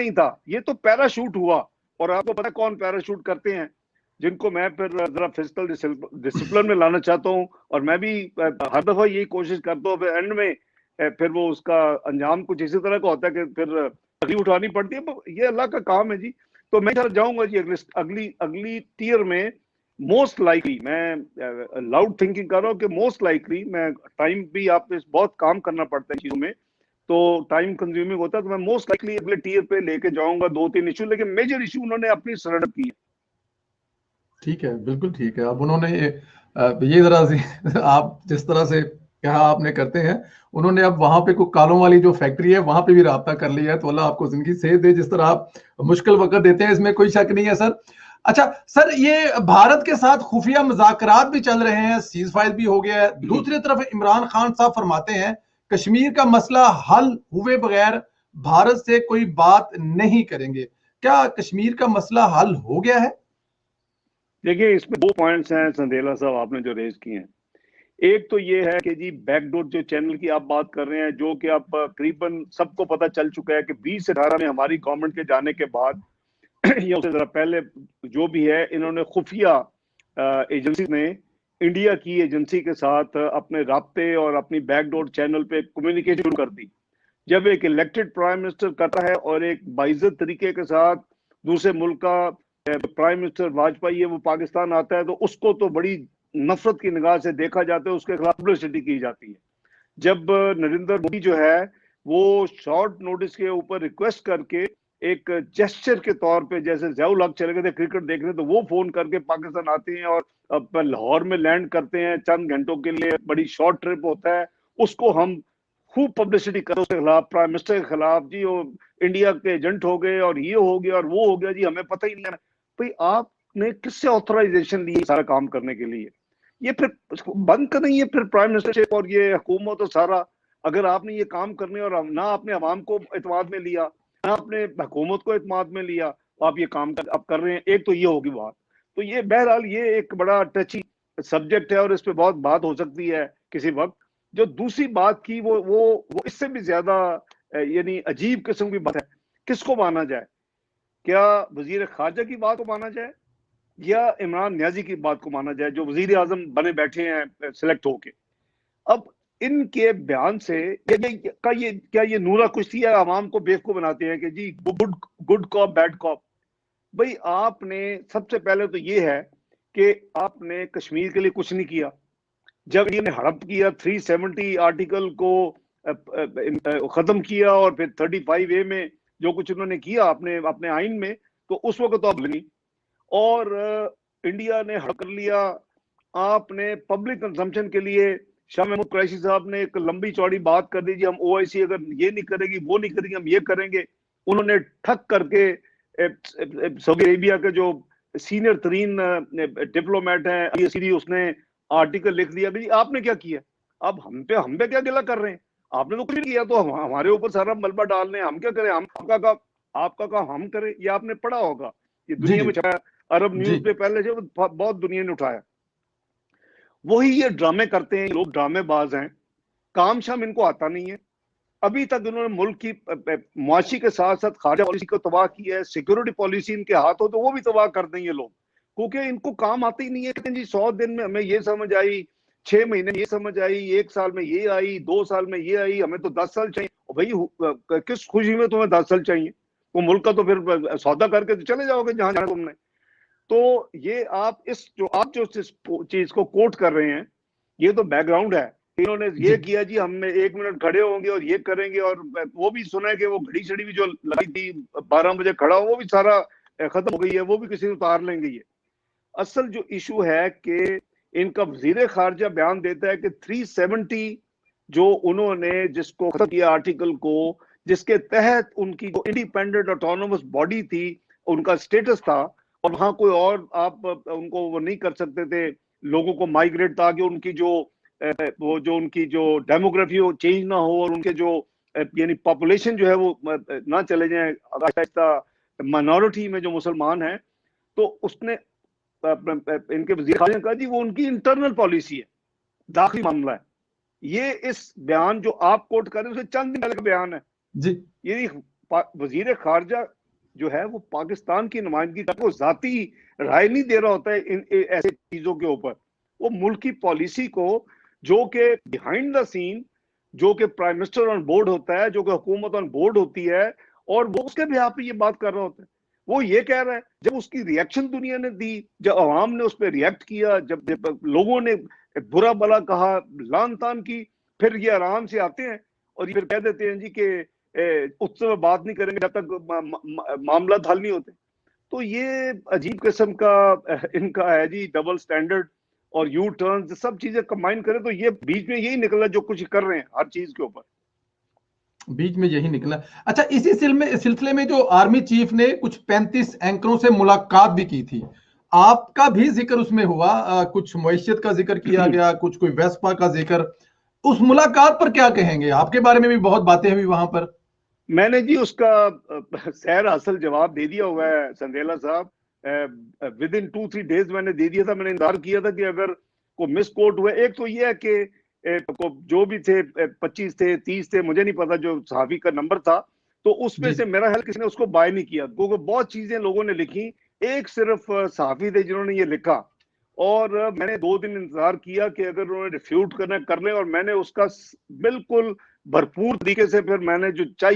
नहीं था, ये तो पैराशूट हुआ। और आपको पता है कौन पैराशूट करते हैं, जिनको मैं फिर जरा फिजिकल डिसिप्लिन में लाना चाहता हूँ। और मैं भी हर दफा यही कोशिश करता हूँ, फिर एंड में फिर वो उसका अंजाम कुछ इसी तरह का होता है कि फिर तकलीफ उठानी पड़ती है। ये अल्लाह का काम है जी। तो मैं जाऊंगा जी अगली अगली टीयर में। मोस्ट लाइकली, मैं लाउड थिंकिंग कर रहा हूँ कि मोस्ट लाइकली, मैं टाइम भी आप बहुत काम करना पड़ता है चीजों में, तो टाइम कंज्यूमिंग होता है, तो मैं मोस्ट लाइकली अगले टीयर पे लेके जाऊंगा 2-3 इशू, लेकिन मेजर इशू उन्होंने अपनी सरेंडर की है। ठीक है, बिल्कुल ठीक है। अब उन्होंने ये जरा आप जिस तरह से कहा आपने करते हैं, उन्होंने अब वहां पे कोई कालों वाली जो फैक्ट्री है वहां पे भी राब्ता कर लिया है। तो अल्लाह आपको जिंदगी सेहत दे, जिस तरह आप मुश्किल वक्त देते हैं, इसमें कोई शक नहीं है सर। अच्छा सर, ये भारत के साथ खुफिया मुज़ाकरात भी चल रहे हैं, सीज फायर भी हो गया है। दूसरी तरफ इमरान खान साहब फरमाते हैं कश्मीर का मसला हल हुए बगैर भारत से कोई बात नहीं करेंगे। क्या कश्मीर का मसला हल हो गया है? देखिए, इसमें 2 पॉइंट्स हैं संदेला साहब आपने जो रेज किए हैं। एक तो ये है कि जी बैकडोर जो चैनल की आप बात कर रहे हैं, जो कि आप करीबन सबको पता चल चुका है कि 20 से 18 में हमारी गवर्नमेंट के जाने के बाद या उससे जरा पहले जो भी है, इन्होंने खुफिया एजेंसी ने इंडिया की एजेंसी के साथ अपने राब्ते और अपनी बैकडोर चैनल पे कम्युनिकेशन शुरू कर दी। जब एक इलेक्टेड प्राइम मिनिस्टर करता है और एक बाइज्जत तरीके के साथ दूसरे मुल्क का प्राइम मिनिस्टर वाजपेयी है वो पाकिस्तान आता है, तो उसको तो बड़ी नफरत की निगाह से देखा जाता है, उसके खिलाफ पब्लिसिटी की जाती है। जब नरेंद्र मोदी जो है वो शॉर्ट नोटिस के ऊपर रिक्वेस्ट करके एक जेस्चर के तौर पे, जैसे जयाउल हक चले गए थे क्रिकेट देखने, तो वो फोन करके पाकिस्तान आते हैं और लाहौर में लैंड करते हैं चंद घंटों के लिए, बड़ी शॉर्ट ट्रिप होता है, उसको हम खूब पब्लिसिटी करो उसके खिलाफ, प्राइम मिनिस्टर के खिलाफ जी वो इंडिया के एजेंट हो गए और ये हो गया और वो हो गया जी, हमें पता ही नहीं है। भाई आपने किससे ऑथराइजेशन ली सारा काम करने के लिए? ये फिर बंद कर नहीं है फिर प्राइम मिनिस्टरशिप और ये हुकूमत और सारा। अगर आपने ये काम करने और ना आपने अवाम को एतमाद में लिया, ना आपने हुकूमत को एतमाद में लिया, तो आप ये काम आप कर रहे हैं। एक तो ये होगी बात। तो ये बहरहाल ये एक बड़ा टची सब्जेक्ट है और इस पर बहुत बात हो सकती है किसी वक्त। जो दूसरी बात की वो इससे भी ज्यादा यानी अजीब किस्म की बात है। किसको माना जाए? क्या वजीर खारजा की बात को माना जाए या इमरान न्याजी की बात को माना जाए, जो वजीर आजम बने बैठे हैं सिलेक्ट होके? अब इनके बयान से क्या ये नूरा कुश्ती है, आवाम को बेवकूफ बनाते हैं कि जी good good cop bad cop? भाई आपने सबसे पहले तो ये है कि आपने कश्मीर के लिए कुछ नहीं किया। जब इन्होंने हड़प किया 370 आर्टिकल को खत्म किया और फिर 35A में जो कुछ उन्होंने किया अपने अपने आइन में, तो उस वक्त तो अब नहीं। और इंडिया ने हड़प कर लिया। आपने पब्लिक कंजम्पशन के लिए शाह महमूद कुरैशी साहब ने एक लंबी चौड़ी बात कर दी जी, हम OIC अगर ये नहीं करेगी वो नहीं करेंगे, हम ये करेंगे। उन्होंने ठक करके सऊदी अरेबिया के जो सीनियर तरीन डिप्लोमेट हैं, उसने आर्टिकल लिख दिया। भाई आपने क्या किया? अब हम पे क्या गिला कर रहे हैं? आपने तो कुछ नहीं किया, तो हमारे ऊपर सारा मलबा डाल रहे हैं। हम क्या करें? हम आपका काम हम करें? ये आपने पढ़ा होगा, ये जी दुनिया जी में छाया, अरब जी। न्यूज पे पहले जो बहुत दुनिया ने उठाया। वही ये ड्रामे करते हैं, लोग ड्रामेबाज हैं, काम शाम इनको आता नहीं है। अभी तक इन्होंने मुल्क की मुआशी के साथ साथ खारजा पॉलिसी को तबाह किया है। सिक्योरिटी पॉलिसी इनके हाथ हो तो वो भी तबाह कर देंगे लोग, क्योंकि इनको काम आते ही नहीं है। कहते हैं जी 100 दिन में हमें ये समझ आई, 6 महीने में ये समझ आई, 1 साल में ये आई, 2 साल में ये आई, हमें तो 10 साल चाहिए। भाई किस खुशी में तुम्हें 10 साल चाहिए? वो मुल्क का तो फिर सौदा करके तो चले जाओगे जहां जाना तुमने। तो ये आप जो चीज को कोट कर रहे हैं, ये तो बैकग्राउंड है। इन्होंने ये जी किया जी, हम 1 मिनट खड़े होंगे और ये करेंगे। और वो भी सुना है कि वो घड़ी छड़ी भी जो लगी थी 12 बजे खड़ा हो, वो भी सारा खत्म हो गई है, वो भी किसी उतार लेंगे। ये असल जो इशू है कि इनका वजीर खारजा बयान देता है कि 370 जो उन्होंने जिसको खत्म किया आर्टिकल को, जिसके तहत उनकी जो इंडिपेंडेंट ऑटोनोमस बॉडी थी, उनका स्टेटस था, और वहां कोई और आप उनको वो नहीं कर सकते थे लोगों को माइग्रेट, ताकि उनकी जो उनकी जो डेमोग्राफी हो चेंज ना हो, और उनके जो यानी पॉपुलेशन जो है वो ना चले जाए आहिस्ता माइनॉरिटी में जो मुसलमान हैं। तो उसने इनके वजीर खारजा ने कहा जी वो उनकी इंटरनल पॉलिसी है, दाखिली मामला है। ये इस बयान जो आप कोट कर रहे हैं उससे चंद दिन पहले का बयान है। जी। ये वजीर खारजा जो है वो पाकिस्तान की नुमाइंदगी का वो जाती राय नहीं दे रहा होता है इन ऐसे चीजों के ऊपर। वो मुल्क की पॉलिसी को, जो कि बिहाइंड द सीन, जो कि प्राइम मिनिस्टर ऑन बोर्ड होता है, जो कि हुकूमत ऑन बोर्ड होती है, और वो उसके भी पे ये बात कर रहा होता है। वो ये कह रहा है, जब उसकी रिएक्शन दुनिया ने दी, जब अवाम ने उस पर रिएक्ट किया, जब लोगों ने बुरा भला कहा, लान तान की, फिर ये आराम से आते हैं और फिर कह देते हैं जी कि उससे बात नहीं करेंगे जब तक मामला हल नहीं होते। तो ये अजीब किस्म का इनका है जी डबल स्टैंडर्ड और यू टर्न, सब चीजें कंबाइन करें तो ये बीच में यही निकला जो कुछ कर रहे हैं हर चीज के ऊपर, बीच में यही निकला। अच्छा, इसी सिलसिले में जो आर्मी चीफ ने कुछ 35 एंकरों से मुलाकात भी की थी, आपका भी जिक्र उसमें हुआ, कुछ मईशत का जिक्र किया गया, कुछ कोई वेस्पा का जिक्र। उस मुलाकात पर क्या कहेंगे? आपके बारे में भी बहुत बातें हुई वहां पर। मैंने जी उसका सैर असल जवाब दे दिया हुआ है संदेला साहब। विद इन 2-3 डेज मैंने दे दिया था। मैंने इंतजार किया था कि अगर को मिस कोट हुआ, एक तो ये है कि जो भी थे 25 थे 30 थे, मुझे नहीं पता जो सहाफी का नंबर था, तो उसमें से मेरा ख्याल किसी ने उसको बाय नहीं किया, क्योंकि बहुत चीजें लोगों ने लिखी, एक सिर्फ सहाफी थे जिन्होंने ये लिखा। और मैंने 2 दिन इंतजार किया कि अगर उन्होंने रिफ्यूट करना कर लें, और मैंने उसका बिल्कुल भरपूर तरीके से फिर मैंने जो चाहिए